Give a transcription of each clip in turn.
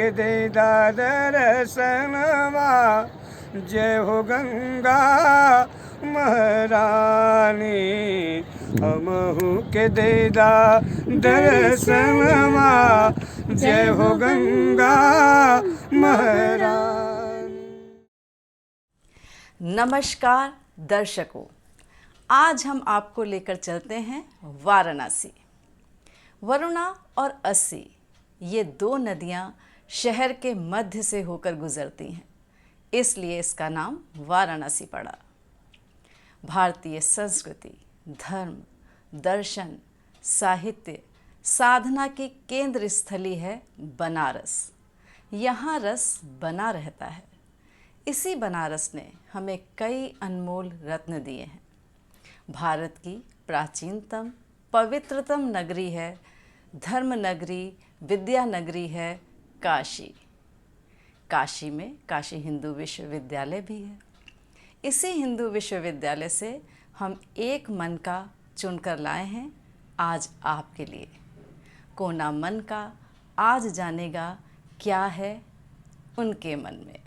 के देदा दर्शनवा, जय हो गंगा महारानी, हमहू के देदा दर्शनवा, जय हो गंगा महारानी। नमस्कार दर्शकों, आज हम आपको लेकर चलते हैं वाराणसी। वरुणा और अस्सी ये दो नदियाँ शहर के मध्य से होकर गुजरती हैं, इसलिए इसका नाम वाराणसी पड़ा। भारतीय संस्कृति, धर्म, दर्शन, साहित्य, साधना की केंद्र स्थली है बनारस। यहाँ रस बना रहता है। इसी बनारस ने हमें कई अनमोल रत्न दिए हैं। भारत की प्राचीनतम पवित्रतम नगरी है, धर्म नगरी, विद्या नगरी है काशी। काशी में काशी हिंदू विश्वविद्यालय भी है। इसी हिंदू विश्वविद्यालय से हम एक मन का चुनकर लाए हैं आज आपके लिए। कोना मन का आज जानेगा क्या है उनके मन में।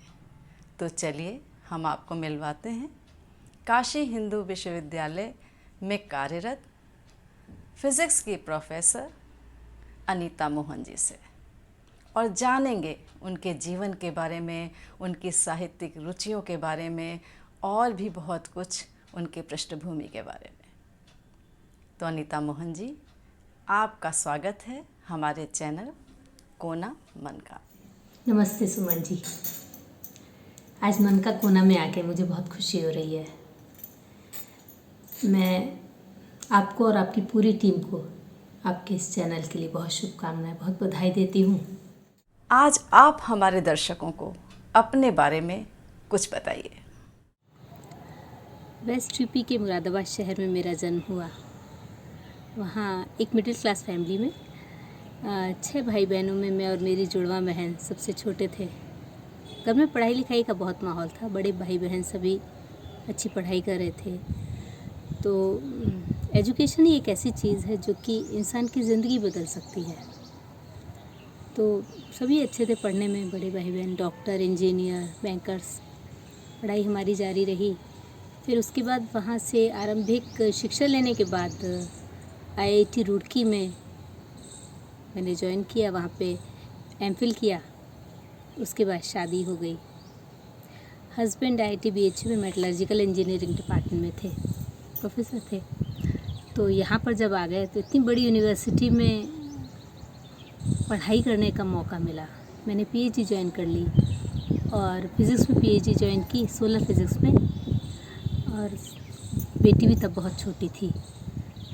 तो चलिए हम आपको मिलवाते हैं काशी हिंदू विश्वविद्यालय में कार्यरत फिज़िक्स की प्रोफेसर अनीता मोहन जी से, और जानेंगे उनके जीवन के बारे में, उनकी साहित्यिक रुचियों के बारे में, और भी बहुत कुछ उनके पृष्ठभूमि के बारे में। तो अनीता मोहन जी, आपका स्वागत है हमारे चैनल कोना मन का। नमस्ते सुमन जी। आज मन का कोना में आके मुझे बहुत खुशी हो रही है। मैं आपको और आपकी पूरी टीम को आपके इस चैनल के लिए बहुत शुभकामनाएं, बहुत बधाई देती हूँ। आज आप हमारे दर्शकों को अपने बारे में कुछ बताइए। वेस्ट यूपी के मुरादाबाद शहर में मेरा जन्म हुआ। वहाँ एक मिडिल क्लास फैमिली में 6 भाई बहनों में मैं और मेरी जुड़वा बहन सबसे छोटे थे। घर में पढ़ाई लिखाई का बहुत माहौल था। बड़े भाई बहन सभी अच्छी पढ़ाई कर रहे थे। तो एजुकेशन ही एक ऐसी चीज़ है जो कि इंसान की ज़िंदगी बदल सकती है। तो सभी अच्छे थे पढ़ने में, बड़े भाई बहन डॉक्टर, इंजीनियर, बैंकर्स। पढ़ाई हमारी जारी रही। फिर उसके बाद वहाँ से आरंभिक शिक्षा लेने के बाद IIT रुड़की में मैंने ज्वाइन किया। वहाँ पे MPhil किया। उसके बाद शादी हो गई। हस्बैंड IIT BHU में मेटलर्जिकल इंजीनियरिंग डिपार्टमेंट में थे, प्रोफेसर थे। तो यहाँ पर जब आ गए तो इतनी बड़ी यूनिवर्सिटी में पढ़ाई करने का मौका मिला। मैंने PhD ज्वाइन कर ली और फिज़िक्स में PhD ज्वाइन की, सोलर फिज़िक्स में। और बेटी भी तब बहुत छोटी थी,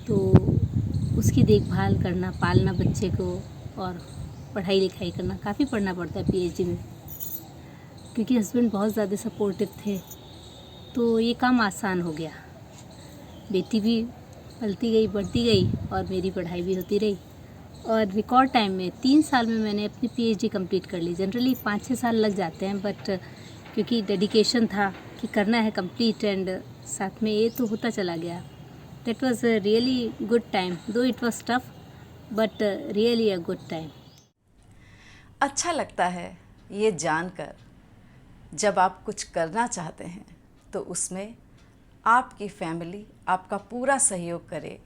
तो उसकी देखभाल करना, पालना बच्चे को, और पढ़ाई लिखाई करना, काफ़ी पढ़ना पड़ता है PhD में, क्योंकि हस्बैंड बहुत ज़्यादा सपोर्टिव थे। तो ये काम आसान हो गया। बेटी भी पलती गई, बढ़ती गई, और मेरी पढ़ाई भी होती रही। और रिकॉर्ड टाइम में 3 साल में मैंने अपनी PhD कंप्लीट कर ली। जनरली 5-6 साल लग जाते हैं, बट क्योंकि डेडिकेशन था कि करना है कंप्लीट, एंड साथ में ये तो होता चला गया। That was really good time, though it was tough, but really a good time. अच्छा लगता है ये जानकर, जब आप कुछ करना चाहते हैं तो उसमें आपकी फैमिली आपका पूरा सहयोग करे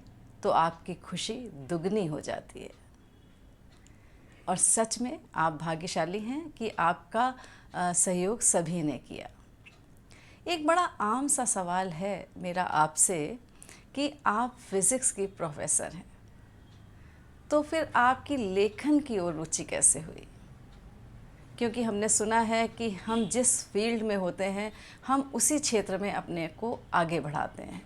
तो आपकी खुशी दुगनी हो जाती है। और सच में आप भाग्यशाली हैं कि आपका सहयोग सभी ने किया। एक बड़ा आम सा सवाल है मेरा आपसे कि आप फिज़िक्स की प्रोफेसर हैं, तो फिर आपकी लेखन की ओर रुचि कैसे हुई? क्योंकि हमने सुना है कि हम जिस फील्ड में होते हैं हम उसी क्षेत्र में अपने को आगे बढ़ाते हैं,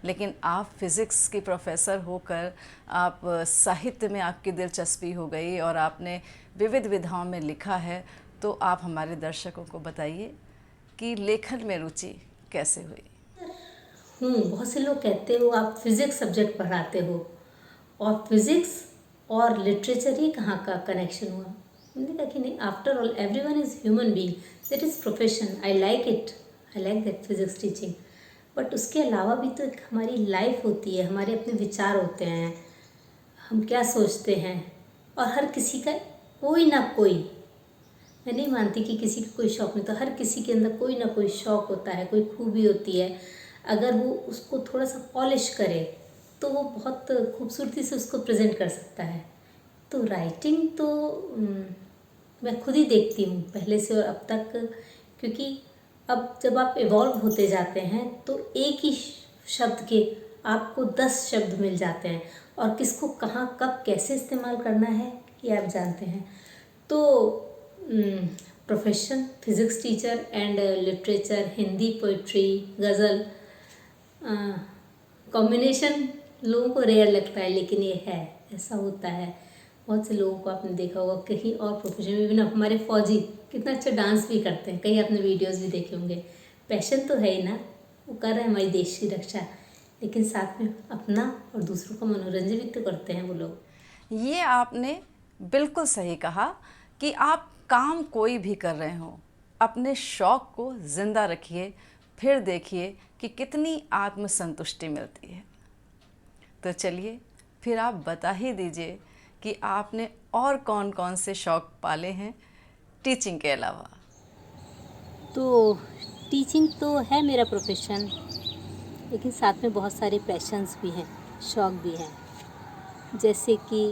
लेकिन आप फिज़िक्स की प्रोफेसर होकर आप साहित्य में आपकी दिलचस्पी हो गई और आपने विविध विधाओं में लिखा है। तो आप हमारे दर्शकों को बताइए कि लेखन में रुचि कैसे हुई? बहुत से लोग कहते हो आप फिज़िक्स सब्जेक्ट पढ़ाते हो, और फिज़िक्स और लिटरेचर ही कहाँ का कनेक्शन हुआ? मैंने कहा कि नहीं, after all everyone is human being, that is profession, I like it, I like that physics teaching. But उसके अलावा भी तो एक हमारी लाइफ होती है, हमारे अपने विचार होते हैं, हम क्या सोचते हैं, और हर किसी का कोई ना कोई मैं नहीं मानती कि किसी का कोई शौक नहीं, तो हर किसी के अंदर कोई ना कोई शौक होता है, कोई खूबी होती है। अगर वो उसको थोड़ा सा पॉलिश करे तो वो बहुत खूबसूरती से उसको प्रेजेंट कर सकता है। तो राइटिंग तो मैं खुद ही देखती हूँ पहले से और अब तक, क्योंकि अब जब आप इवॉल्व होते जाते हैं तो एक ही शब्द के आपको 10 शब्द मिल जाते हैं, और किसको कहाँ कब कैसे इस्तेमाल करना है ये आप जानते हैं। तो profession physics teacher and literature, Hindi, poetry, ghazal, combination लोगों को रेयर लगता है, लेकिन ये है, ऐसा होता है। बहुत से लोगों को आपने देखा होगा कहीं और प्रोफेशन में भी ना, हमारे फौजी कितना अच्छा डांस भी करते हैं, कहीं आपने वीडियोस भी देखे होंगे। पैशन तो है ही ना, वो कर रहे हैं हमारी देश की रक्षा, लेकिन साथ में अपना और दूसरों का मनोरंजन भी तो करते हैं वो लोग। ये आपने बिल्कुल सही कहा कि आप काम कोई भी कर रहे हो, अपने शौक़ को ज़िंदा रखिए, फिर देखिए कि कितनी आत्मसंतुष्टि मिलती है। तो चलिए फिर आप बता ही दीजिए कि आपने और कौन कौन से शौक़ पाले हैं टीचिंग के अलावा। तो टीचिंग तो है मेरा प्रोफेशन, लेकिन साथ में बहुत सारे पैशंस भी हैं, शौक़ भी हैं, जैसे कि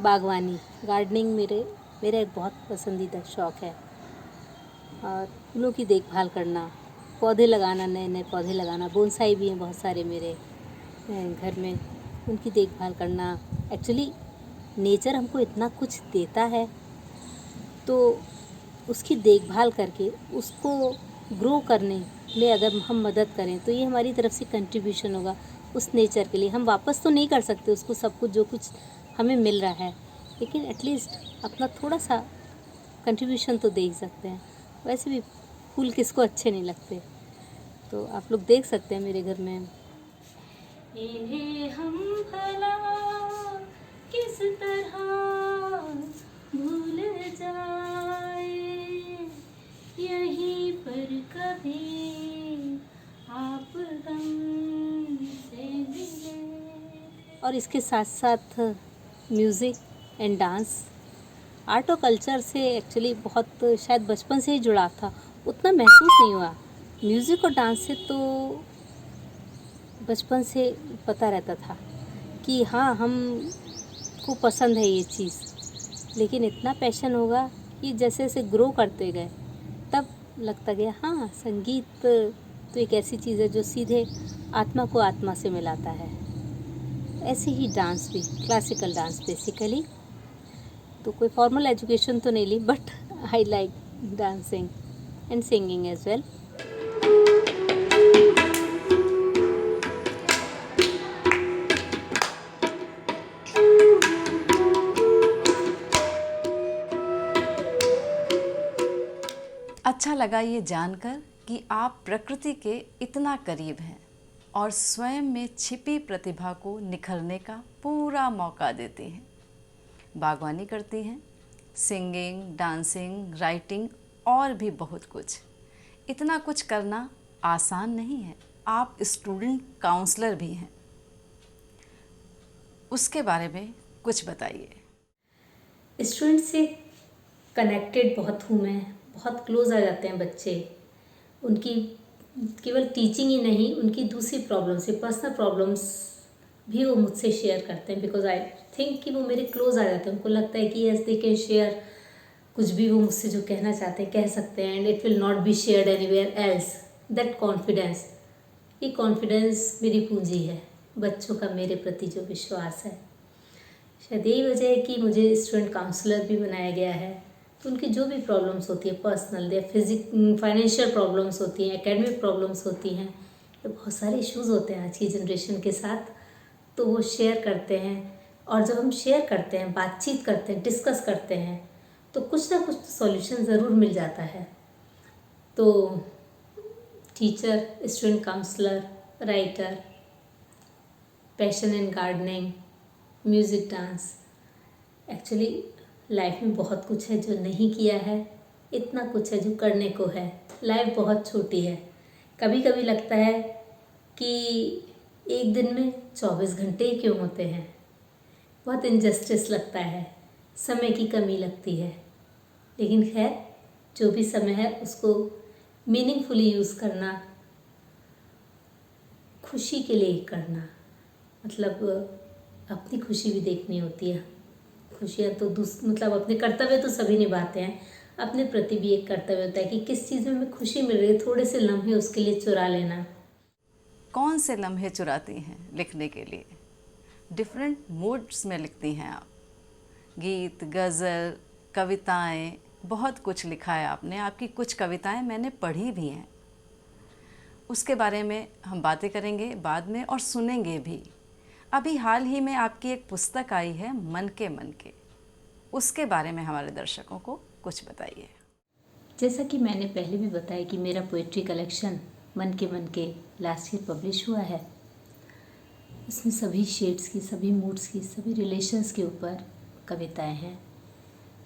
बागवानी, गार्डनिंग मेरा एक बहुत पसंदीदा शौक़ है। और फूलों की देखभाल करना, पौधे लगाना, नए नए पौधे लगाना, बोनसाई भी हैं बहुत सारे मेरे घर में, उनकी देखभाल करना। एक्चुअली नेचर हमको इतना कुछ देता है, तो उसकी देखभाल करके उसको ग्रो करने में अगर हम मदद करें तो ये हमारी तरफ से कंट्रीब्यूशन होगा उस नेचर के लिए। हम वापस तो नहीं कर सकते उसको सब कुछ जो कुछ हमें मिल रहा है, लेकिन एटलीस्ट अपना थोड़ा सा कंट्रीब्यूशन तो दे ही सकते हैं। वैसे भी फूल किसको अच्छे नहीं लगते, तो आप लोग देख सकते हैं मेरे घर में। इन्हें हम भला किस तरह भूल जाए, यहीं पर कभी आप गम से मिले। और इसके साथ साथ म्यूज़िक एंड डांस, आर्ट और कल्चर से एक्चुअली बहुत शायद बचपन से ही जुड़ाव था, उतना महसूस नहीं हुआ। म्यूज़िक और डांस से तो बचपन से पता रहता था कि हाँ हम को पसंद है ये चीज़, लेकिन इतना पैशन होगा कि जैसे जैसे ग्रो करते गए तब लगता गया हाँ संगीत तो एक ऐसी चीज़ है जो सीधे आत्मा को आत्मा से मिलाता है। ऐसे ही डांस भी, क्लासिकल डांस बेसिकली, तो कोई फॉर्मल एजुकेशन तो नहीं ली, but I like dancing and singing as well. अच्छा लगा ये जानकर कि आप प्रकृति के इतना करीब हैं और स्वयं में छिपी प्रतिभा को निखरने का पूरा मौका देती हैं। बागवानी करती हैं, सिंगिंग, डांसिंग, राइटिंग और भी बहुत कुछ। इतना कुछ करना आसान नहीं है। आप स्टूडेंट काउंसलर भी हैं, उसके बारे में कुछ बताइए। स्टूडेंट से कनेक्टेड बहुत हूँ मैं, बहुत क्लोज आ जाते हैं बच्चे। उनकी केवल टीचिंग ही नहीं, उनकी दूसरी प्रॉब्लम्स से, पर्सनल प्रॉब्लम्स भी वो मुझसे शेयर करते हैं, बिकॉज आई थिंक कि वो मेरे क्लोज आ जाते हैं। उनको लगता है कि यस दे कैन शेयर, कुछ भी वो मुझसे जो कहना चाहते हैं कह सकते हैं, and it will not be shared anywhere else. That confidence, ये कॉन्फिडेंस मेरी पूंजी है, बच्चों का मेरे प्रति जो विश्वास है। शायद यही वजह है कि मुझे स्टूडेंट काउंसलर भी बनाया गया है। तो उनकी जो भी प्रॉब्लम्स होती है, पर्सनल या फाइनेंशियल प्रॉब्लम्स होती हैं, एकेडमिक प्रॉब्लम्स होती हैं, ये बहुत सारे इश्यूज़ होते हैं आज की जनरेशन के साथ, तो वो शेयर करते हैं। और जब हम शेयर करते हैं, बातचीत करते हैं, डिस्कस करते हैं, तो कुछ ना कुछ सॉल्यूशन ज़रूर मिल जाता है। तो teacher, student counsellor, writer, passion in gardening, music, dance, actually life में बहुत कुछ है जो नहीं किया है, इतना कुछ है जो करने को है। लाइफ बहुत छोटी है। कभी कभी लगता है कि एक दिन में 24 घंटे ही क्यों होते हैं, बहुत इनजस्टिस लगता है, समय की कमी लगती है। लेकिन खैर, जो भी समय है उसको मीनिंगफुली यूज़ करना, खुशी के लिए ही करना। मतलब अपनी खुशी भी देखनी होती है। खुशियाँ तो मतलब अपने कर्तव्य तो सभी निभाते हैं, अपने प्रति भी एक कर्तव्य होता है कि किस चीज़ में हमें खुशी मिल रही है, थोड़े से लम्हे उसके लिए चुरा लेना। कौन से लम्हे चुराती हैं लिखने के लिए? डिफरेंट मूड्स में लिखती हैं आप, गीत, गज़ल, कविताएं, बहुत कुछ लिखा है आपने। आपकी कुछ कविताएं मैंने पढ़ी भी हैं, उसके बारे में हम बातें करेंगे बाद में और सुनेंगे भी। अभी हाल ही में आपकी एक पुस्तक आई है मन के, उसके बारे में हमारे दर्शकों को कुछ बताइए। जैसा कि मैंने पहले भी बताया कि मेरा पोइट्री कलेक्शन मन के लास्ट ईयर पब्लिश हुआ है। इसमें सभी शेड्स की, सभी मूड्स की, सभी रिलेशंस के ऊपर कविताएं हैं।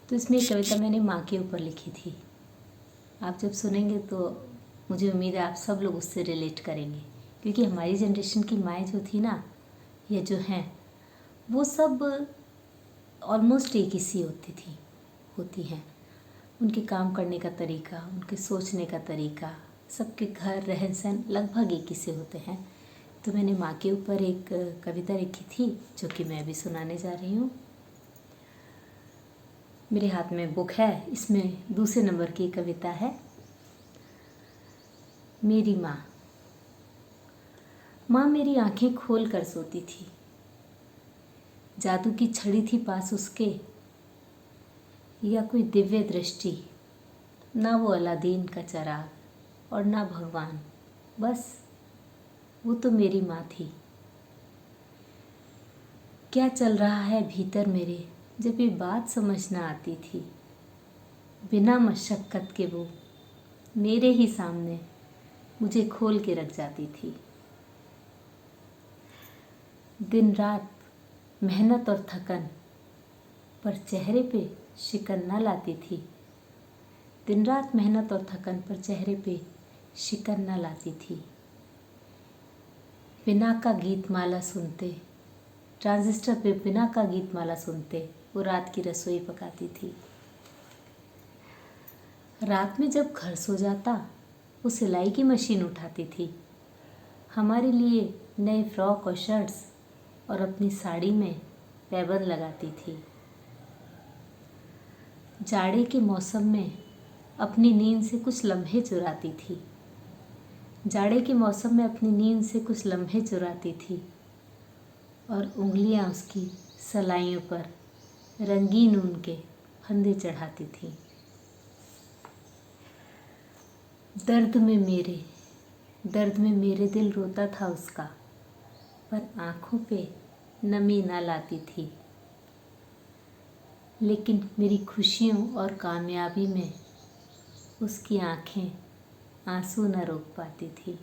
तो इसमें एक कविता मैंने माँ के ऊपर लिखी थी। आप जब सुनेंगे तो मुझे उम्मीद है आप सब लोग उससे रिलेट करेंगे, क्योंकि हमारी जनरेशन की माएँ जो थी ना, या जो हैं, वो सब ऑलमोस्ट एक ही सी होती हैं। उनके काम करने का तरीका, उनके सोचने का तरीका, सबके घर रहन सहन लगभग एक ही से होते हैं। तो मैंने माँ के ऊपर एक कविता लिखी थी जो कि मैं अभी सुनाने जा रही हूँ। मेरे हाथ में बुक है, इसमें दूसरे नंबर की कविता है। मेरी माँ। माँ मेरी आंखें खोल कर सोती थी, जादू की छड़ी थी पास उसके, या कोई दिव्य दृष्टि, ना वो अलादीन का चराग और ना भगवान, बस वो तो मेरी माँ थी। क्या चल रहा है भीतर मेरे, जब ये बात समझ ना आती थी, बिना मशक्क़त के वो मेरे ही सामने मुझे खोल के रख जाती थी। दिन रात मेहनत और थकन, पर चेहरे पे शिकन न लाती थी। दिन रात मेहनत और थकन, पर चेहरे पे शिकन न लाती थी। बिना का गीत माला सुनते, ट्रांजिस्टर पे बिना का गीत माला सुनते वो रात की रसोई पकाती थी। रात में जब घर सो जाता, वो सिलाई की मशीन उठाती थी। हमारे लिए नए फ्रॉक और शर्ट्स और अपनी साड़ी में पैबंद लगाती थी। जाड़े के मौसम में अपनी नींद से कुछ लम्हे चुराती थी। जाड़े के मौसम में अपनी नींद से कुछ लम्हे चुराती थी और उंगलियां उसकी सलाइयों पर रंगीन ऊन के फंदे चढ़ाती थी। दर्द में मेरे दिल रोता था उसका, पर आँखों पे नमी ना लाती थी। लेकिन मेरी खुशियों और कामयाबी में उसकी आँखें आंसू न रोक पाती थी।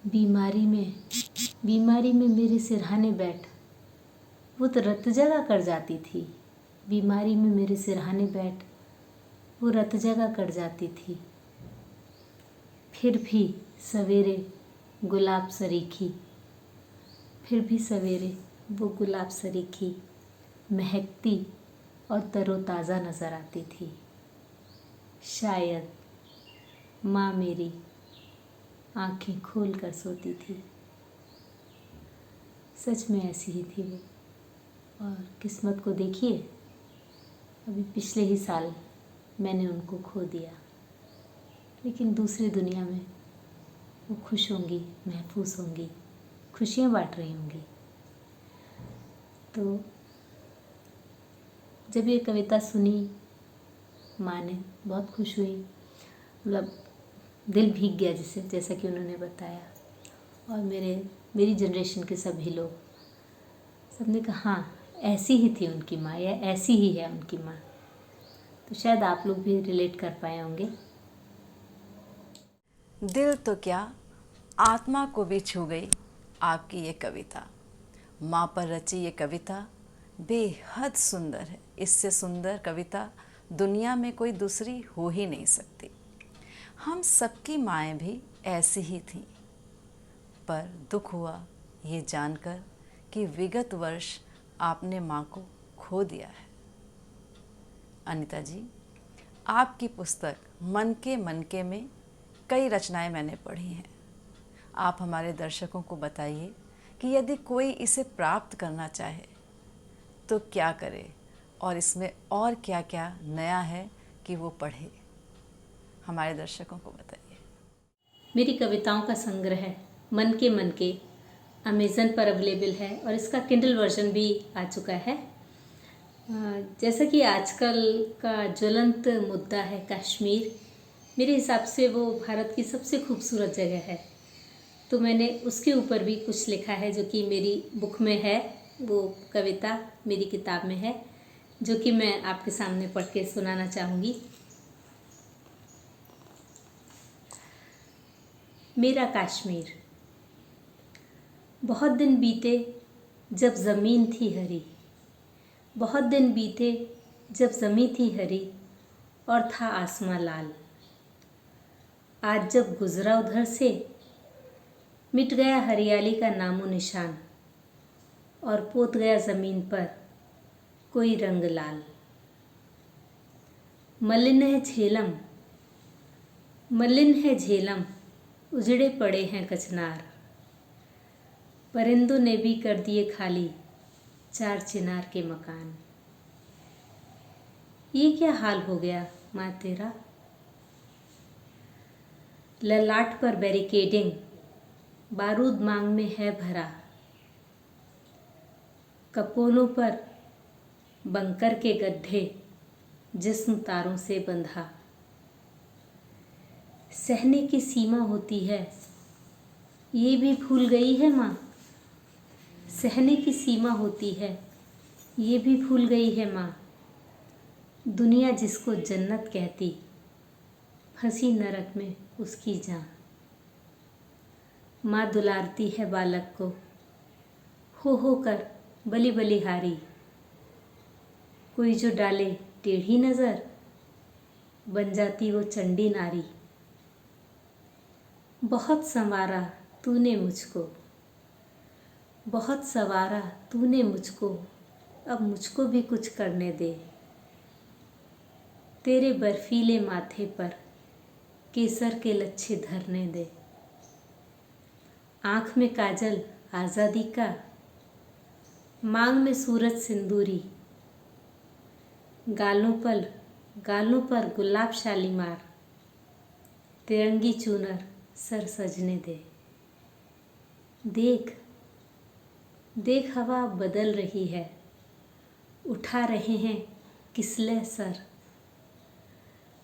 बीमारी में मेरे सिरहाने बैठ वो तो रत जगा कर जाती थी। बीमारी में मेरे सिरहाने बैठ वो रत जगा कर जाती थी। फिर भी सवेरे गुलाब सरीखी, फिर भी सवेरे वो गुलाब सरीखी महकती और तरोताज़ा नज़र आती थी। शायद माँ मेरी आंखें खोल कर सोती थी। सच में ऐसी ही थी वो। और किस्मत को देखिए, अभी पिछले ही साल मैंने उनको खो दिया, लेकिन दूसरी दुनिया में वो खुश होंगी, महफूज होंगी, खुशियाँ बांट रही होंगी। तो जब ये कविता सुनी माँ ने, बहुत खुश हुई, मतलब दिल भीग गया जैसा कि उन्होंने बताया। और मेरी जनरेशन के सभी लोग, सबने कहा हाँ ऐसी ही थी उनकी माँ, या ऐसी ही है उनकी माँ। तो शायद आप लोग भी रिलेट कर पाए होंगे। दिल तो क्या, आत्मा को भी छू गई आपकी ये कविता। माँ पर रची ये कविता बेहद सुंदर है। इससे सुंदर कविता दुनिया में कोई दूसरी हो ही नहीं सकती। हम सबकी माएँ भी ऐसी ही थीं, पर दुख हुआ ये जानकर कि विगत वर्ष आपने माँ को खो दिया है। अनीता जी, आपकी पुस्तक मन के में कई रचनाएं मैंने पढ़ी हैं। आप हमारे दर्शकों को बताइए कि यदि कोई इसे प्राप्त करना चाहे तो क्या करे और इसमें और क्या क्या नया है कि वो पढ़े। हमारे दर्शकों को बताइए। मेरी कविताओं का संग्रह है मन के अमेज़न पर अवेलेबल है और इसका किंडल वर्जन भी आ चुका है। जैसा कि आजकल का ज्वलंत मुद्दा है कश्मीर, मेरे हिसाब से वो भारत की सबसे खूबसूरत जगह है, तो मैंने उसके ऊपर भी कुछ लिखा है जो कि मेरी बुक में है। वो कविता मेरी किताब में है जो कि मैं आपके सामने पढ़ के सुनाना चाहूँगी। मेरा कश्मीर। बहुत दिन बीते जब ज़मीन थी हरी, बहुत दिन बीते जब ज़मीन थी हरी और था आसमां लाल। आज जब गुज़रा उधर से मिट गया हरियाली का नामो निशान और पोत गया ज़मीन पर कोई रंग लाल। मलिन है झेलम, मलिन है झेलम, उजड़े पड़े हैं कचनार। परिंदों ने भी कर दिए खाली 4 चिनार के मकान। ये क्या हाल हो गया माँ तेरा। ललाट पर बैरिकेडिंग बारूद मांग में है भरा। कपोलों पर बंकर के गड्ढे जिस्म तारों से बंधा। सहने की सीमा होती है ये भी भूल गई है माँ। सहने की सीमा होती है ये भी भूल गई है माँ। दुनिया जिसको जन्नत कहती फंसी नरक में उसकी जान। माँ दुलारती है बालक को हो कर बली बलिहारी। कोई जो डाले टेढ़ी नज़र बन जाती वो चंडी नारी। बहुत संवारा तूने मुझको, बहुत संवारा तूने मुझको, अब मुझको भी कुछ करने दे। तेरे बर्फीले माथे पर केसर के लच्छे धरने दे। आँख में काजल आज़ादी का, मांग में सूरज सिंदूरी। गालों पर गुलाब शालीमार, तिरंगी चूनर सर सजने दे। देख देख हवा बदल रही है, उठा रहे हैं किसले सर।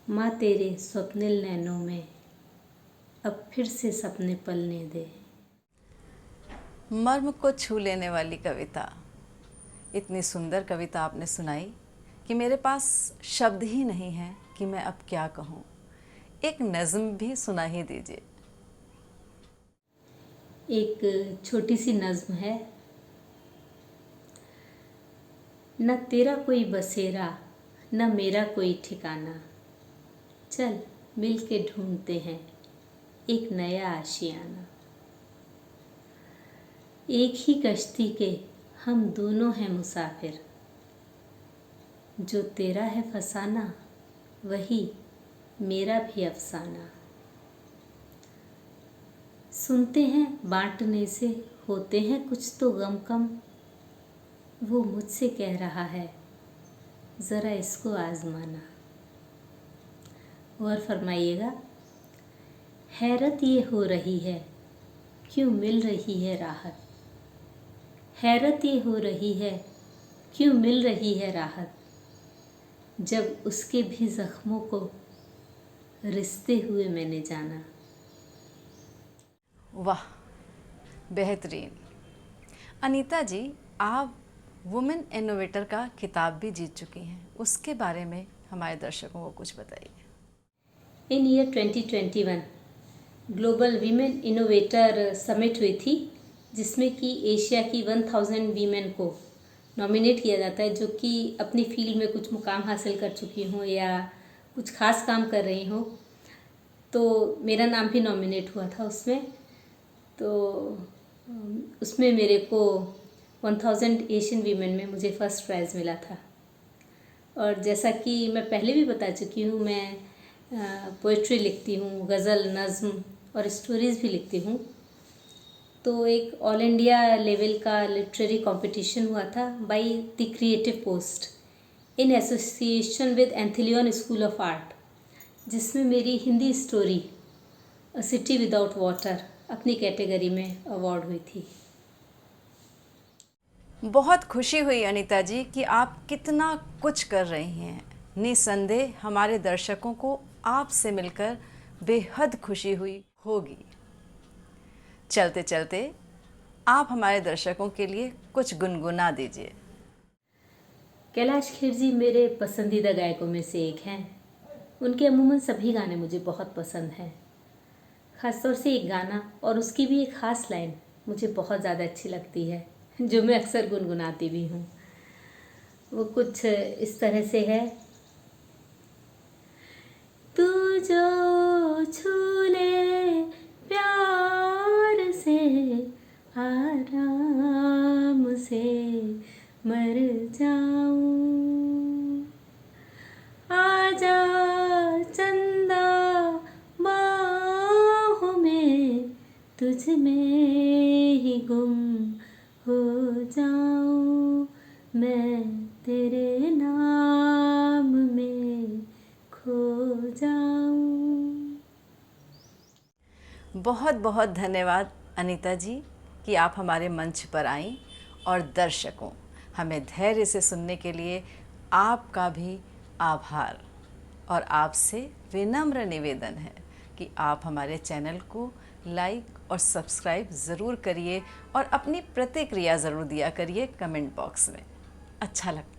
माँ तेरे स्वप्निल नैनों में अब फिर से सपने पलने दे। मर्म को छू लेने वाली कविता। इतनी सुंदर कविता आपने सुनाई कि मेरे पास शब्द ही नहीं हैं कि मैं अब क्या कहूँ। एक नज़्म भी सुना ही दीजिए। एक छोटी सी नज़्म है। न तेरा कोई बसेरा न मेरा कोई ठिकाना, चल मिल के ढूंढते हैं एक नया आशियाना। एक ही कश्ती के हम दोनों हैं मुसाफिर, जो तेरा है फसाना वही मेरा भी अफसाना। सुनते हैं बांटने से होते हैं कुछ तो गम कम, वो मुझसे कह रहा है ज़रा इसको आजमाना। और फरमाइएगा। हैरत ये हो रही है क्यों मिल रही है राहत, हैरत ये हो रही है क्यों मिल रही है राहत, जब उसके भी ज़ख्मों को रिश्ते हुए मैंने जाना। वाह, बेहतरीन। अनीता जी, आप वुमेन इनोवेटर का खिताब भी जीत चुकी हैं, उसके बारे में हमारे दर्शकों को कुछ बताइए। In year 2021 global women innovator summit हुई थी, जिसमें कि एशिया की 1000 वीमेन को नॉमिनेट किया जाता है जो कि अपनी फील्ड में कुछ मुकाम हासिल कर चुकी हों या कुछ खास काम कर रही हों। तो मेरा नाम भी नॉमिनेट हुआ था उसमें। तो उसमें मेरे को 1000 एशियन वीमेन में मुझे फ़र्स्ट प्राइज़ मिला था। और जैसा कि मैं पहले भी बता चुकी हूँ, मैं पोइट्री लिखती हूँ, गज़ल, नज़्म और स्टोरीज़ भी लिखती हूँ। तो एक ऑल इंडिया लेवल का लिटरेरी कंपटीशन हुआ था by the creative post in association with Anthelion school of art, जिसमें मेरी Hindi story a city without water अपनी कैटेगरी में अवार्ड हुई थी। बहुत खुशी हुई अनीता जी कि आप कितना कुछ कर रही हैं। निसंदेह हमारे दर्शकों को आपसे मिलकर बेहद खुशी हुई होगी। चलते चलते आप हमारे दर्शकों के लिए कुछ गुनगुना दीजिए। कैलाश खेर जी मेरे पसंदीदा गायकों में से एक हैं। उनके अमूमन सभी गाने मुझे बहुत पसंद हैं। ख़ासतौर से एक गाना और उसकी भी एक ख़ास लाइन मुझे बहुत ज़्यादा अच्छी लगती है, जो मैं अक्सर गुनगुनाती भी हूँ। वो कुछ इस तरह से है। तू जो छू ले प्यार से आराम से मर जाऊं, आजा चंदा बाहों में तुझ में ही गुम हो जाऊं, मैं तेरे नाम में खो जाऊं। बहुत बहुत धन्यवाद अनीता जी कि आप हमारे मंच पर आईं, और दर्शकों, हमें धैर्य से सुनने के लिए आपका भी आभार। और आपसे विनम्र निवेदन है कि आप हमारे चैनल को लाइक और सब्सक्राइब ज़रूर करिए और अपनी प्रतिक्रिया ज़रूर दिया करिए कमेंट बॉक्स में। अच्छा लगता है।